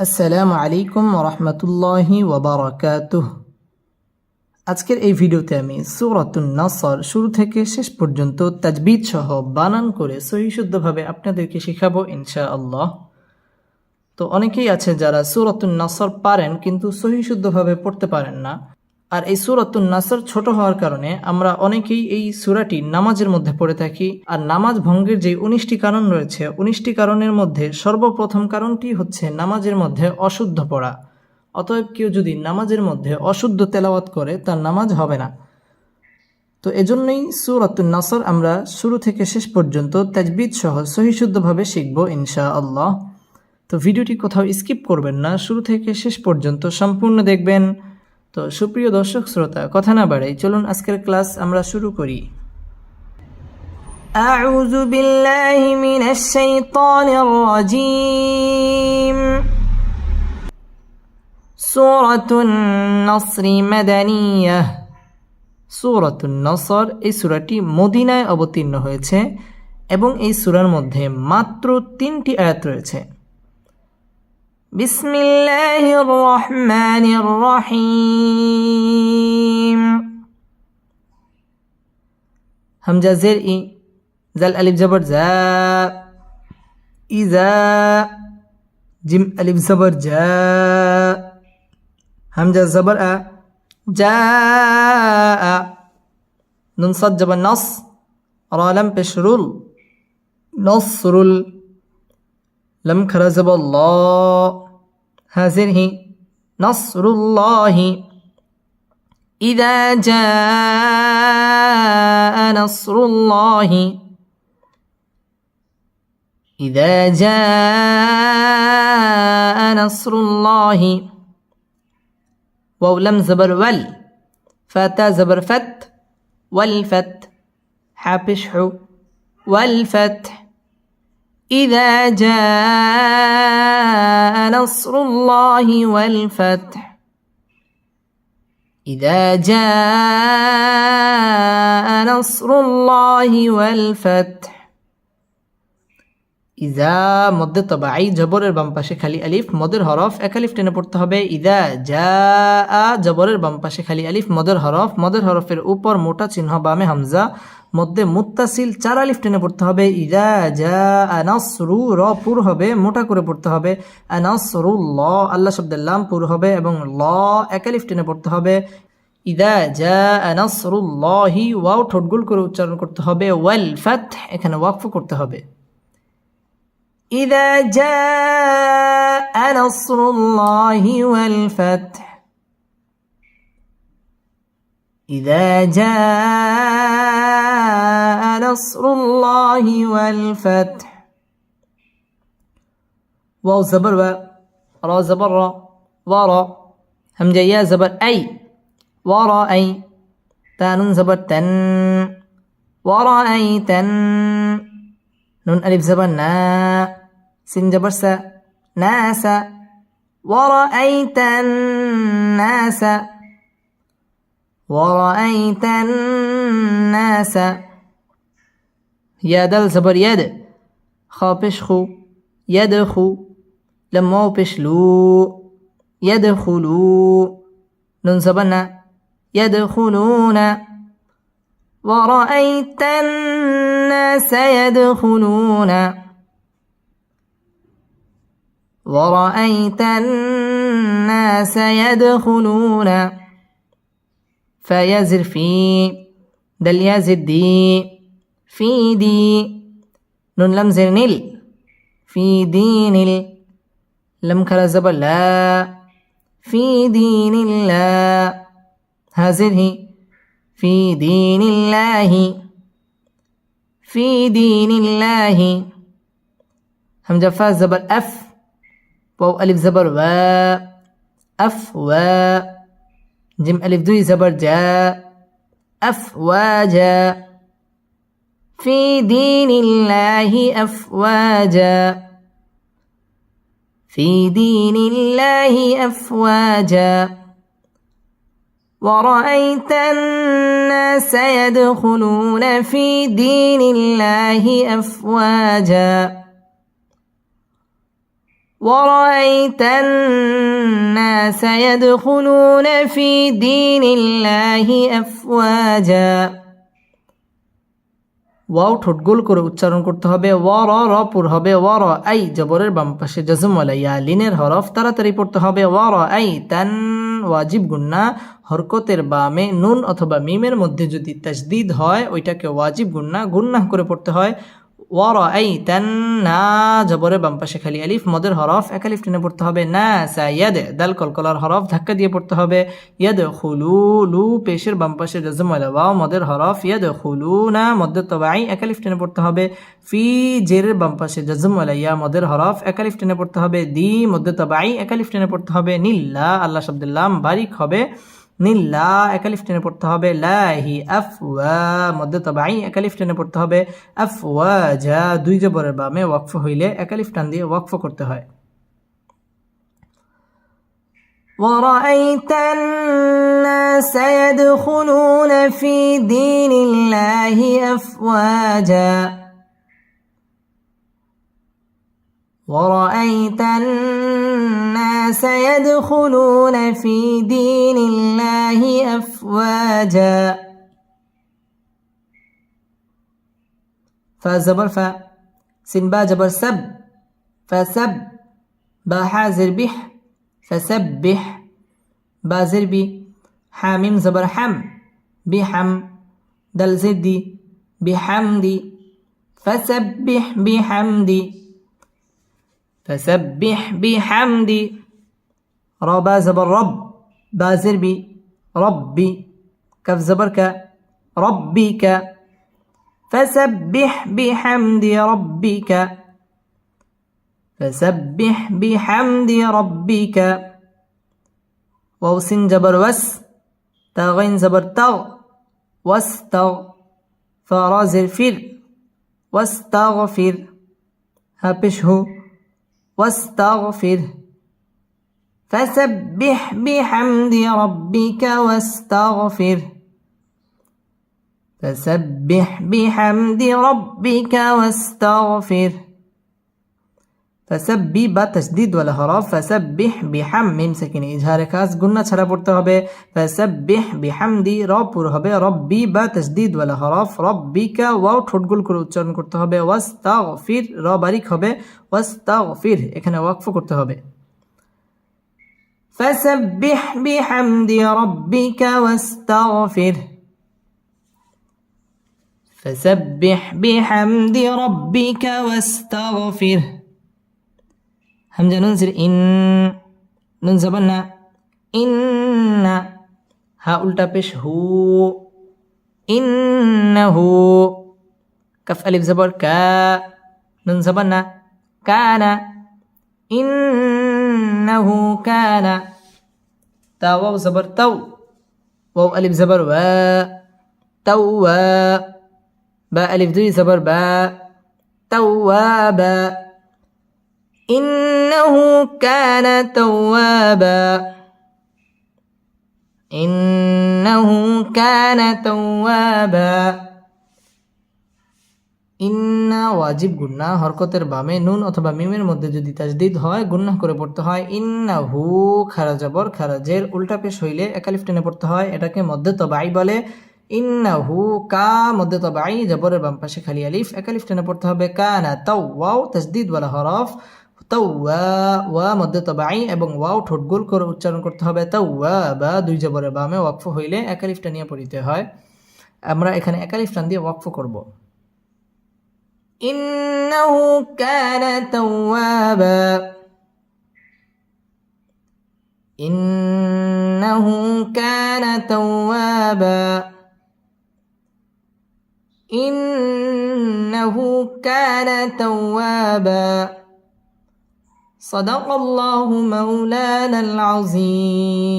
আসসালামু আলাইকুম ওরহমতুল্লাহি ওয়াবারাকাতুহ। আজকের এই ভিডিওতে আমি সূরাতুন নাসর শুরু থেকে শেষ পর্যন্ত তাজবিদ সহ বানান করে সহি শুদ্ধভাবে আপনাদেরকে শেখাবো ইনশাআল্লাহ। তো অনেকেই আছে যারা সূরাতুন নাসর পারেন কিন্তু সহি শুদ্ধভাবে পড়তে পারেন না। আর এই সূরাতুন নাসর ছোট হওয়ার কারণে আমরা অনেকেই এই সূরাটি নামাজের মধ্যে পড়ে থাকি। আর নামাজ ভঙ্গের যে 19টি কারণ রয়েছে, 19টি কারণের মধ্যে সর্বপ্রথম কারণটি হচ্ছে নামাজের মধ্যে অশুদ্ধ পড়া। অতএব কেউ যদি নামাজের মধ্যে অশুদ্ধ তেলাওয়াত করে তার নামাজ হবে না। তো এজন্যই সূরাতুন নাসর আমরা শুরু থেকে শেষ পর্যন্ত তাজবিদ সহ সহি শুদ্ধভাবে শিখবো ইনশাআল্লাহ। তো ভিডিওটি কোথাও স্কিপ করবেন না, শুরু থেকে শেষ পর্যন্ত সম্পূর্ণ দেখবেন। তো সুপ্রিয় দর্শক শ্রোতা, কথা না বাড়াই চলুন আজকের ক্লাস আমরা শুরু করি। আউযু বিল্লাহি মিনাশ শাইতানির রাজীম। সূরাতুন নাসর মাদানিয়াহ। সূরাতুন নাসর এই সূরাটি মদিনায় অবতীর্ণ হয়েছে এবং এই সূরার মধ্যে মাত্র 3টি আয়াত রয়েছে। বিসমিল্লাহির রহমানির রহিম। হামজা জের ই, জাল আলিফ জবর জা, ইজা, জিম আলিফ জবর জা, হামজা জবর আ, জা, নুন সাদ জবর নস, রা লাম পেশ রুল, নসরুল, لم خرزب الله هذه نصر الله إذا جاء نصر الله إذا جاء نصر الله واو لم زبر ول فتا زبر فت والفت حابش حو والفتح إذا جاء نصر الله والفتح إذا جاء نصر الله والفتح ইজা মধ্যে তবাই জবরের বাম পাশে খালি আলিফ, মদের হরফ এক আলিফ টেনে পড়তে হবে। ইদা জা আ জবরের বাম পাশে খালি আলিফ, মদের হরফ, মদের হরফের উপর মোটা চিহ্ন বামে হামজা, মধ্যে মুত্তাসিল 4 আলিফ টেনে পড়তে হবে। ইদা জা আনাসরু, র পুর হবে, মোটা করে পড়তে হবে। আনাসরুল্লাহ, আল্লাহ শব্দের লাম পুর হবে এবং ল এক আলিফ টেনে পড়তে হবে। ইদা জা আনাসরুল্লাহি, ওয়াও ঠোঁটগুল করে উচ্চারণ করতে হবে। ওয়াল ফাতহ, এখানে ওয়াকফ করতে হবে। إذا جاء نصر الله والفتح إذا جاء نصر الله والفتح واو زبر و، را زبر را، ورا، همجة يا زبر أي، ورأي، تان زبر تن، ورأيتن، نون ألف زبر نا، سين جبر سا، ناس، ورأيت الناس، ورأيت الناس، يا دل زبر يد، خا بش خو، يدخو، لما بش لو، يدخلو، نون زبر نا، يدخلون، ورأيت الناس يدخلون، ورأيت الناس يدخلون، فيزر في، دل يزر دي، في دي، نون لم زر نل، في دين لم كلا زبر لا، في دين الله، هذه في دين الله، في دين الله، همزة فا زبر أف، واو ألف زبر و، أف و، جيم ألف دوي زبر جا، أفواجا، في دين الله أفواجا، في دين الله أفواجا، ورأيت الناس يدخلون في دين الله أفواجا ورأيت الناس يدخلون في دين الله أفواجا ওয়াও ঠোঁট গোল করে উচ্চারণ করতে হবে ওয়ার র পুর হবে ওয়ার আই জবরের বাম পাশে জজম ওয়ালা ইয়া লিনের হরফ তাড়াতাড়ি পড়তে হবে ওয়ার আই তান ওয়াজিব গুন্না হরকতের বামে নুন অথবা মিমের মধ্যে যদি তাজদিদ হয় ওইটাকে ওয়াজিব গুন্না করে পড়তে হয় ওয়ার আই তান না জবরের বাম পাশে খালি আলিফ মদের হরফ এক আলিফ টেনে পড়তে হবে না সাইয়াদ দাল কলকলার হরফ ধাক্কা দিয়ে পড়তে হবে ইয়াদ খুলু লু পেশের বাম পাশে জজম ওয়ালা ওয়াও মদের হরফ ইয়াদ খুলু না মদ্দে তবাই এক আলিফ টেনে পড়তে হবে ফি জেরের বাম পাশে জজম ওয়ালা ইয়া মদের হরফ এক আলিফ টেনে পড়তে হবে দি মদ্দে তবাই এক আলিফ টেনে পড়তে হবে নিল্লা আল্লাহ শব্দের লাম বারিক হবে নিল্লা এক আলিফ টেনে পড়তে হবে লাহি আফওয়া মধ্যে তবাই এক আলিফ টেনে পড়তে হবে আফওয়াজা দুই জবরের বামে ওয়াকফ হইলে এক আলিফ টান দিয়ে ওয়াকফ করতে হয় ورأيت الناس يدخلون في دين الله أفواجا ورأيت الناس يدخلون في دين الله أفواجا فزبر ف سين با جبر سب فسب با حازر بح فسبح بازر بي حاميم زبر حم بحم دل زدي بحمدي فسبح بحمدي فسبح بحمدي ربا زبر رب بازر بي ربي كف زبر ك ربك فسبح بحمد ربك فسبح بحمد ربك واو سين جبر وس تاغين زبر تغ واستغ فرازر فر واستغفر هابشه واستغفر فسبح بحمد ربك واستغفر فسبح بحمد ربك واستغفر فسبح با تشديد ولا حرف فسبح بحم ميم ساكن اظهار খাস গুন্না ছাড়া পড়তে হবে فسبح بحمد রব পুরো হবে রব্বি বা تشديد ولا حرف ربك ওয়াও ঠোঁট গোল করে উচ্চারণ করতে হবে ওয়াস্তাগফির র বারিক হবে ওয়াস্তাগফির এখানে ওয়াকফ করতে হবে فسبح بحمد ربك واستغفر فسبح بحمد ربك واستغفر همزة ننزل إن ننزبنا إن ها ألتا بش هو إنه كف ألف زبر كا ننزبنا كان إنه كان تا واو زبر تو واو ألف زبر و تو با ألف دوي زبر با توابا إنه كان توابا إنه كان توابا ইন্না ওয়াজিব গুন্না হরকতের বামে নুন অথবা মিমের মধ্যে যদি তাজদিদ হয় গুন্না করে পড়তে হয় ইন্নাহু খারা জবর খারাজের উল্টা পেশ হইলে এক আলিফ টেনে পড়তে হয় এটাকে মধ্যে তবাই বলে ইন্নাহু কা মধ্যে তবাই জবরের বাম পাশে খালি আলিফ এক আলিফ টেনে পড়তে হবে কানা তাও ওয়াও তাজদিদ ওয়ালা হরফ তাওয়া ওয়া মধ্যে তবাই এবং ওয়াও ঠোঁট গোল করে উচ্চারণ করতে হবে তাওয়া বা দুই জবরের বামে ওয়াকফ হইলে এক আলিফ টানিয়ে পড়িতে হয় আমরা এখানে এক আলিফ টান দিয়ে ওয়াকফ করব إنه كان توابا إنه كان توابا إنه كان توابا صدق الله مولانا العظيم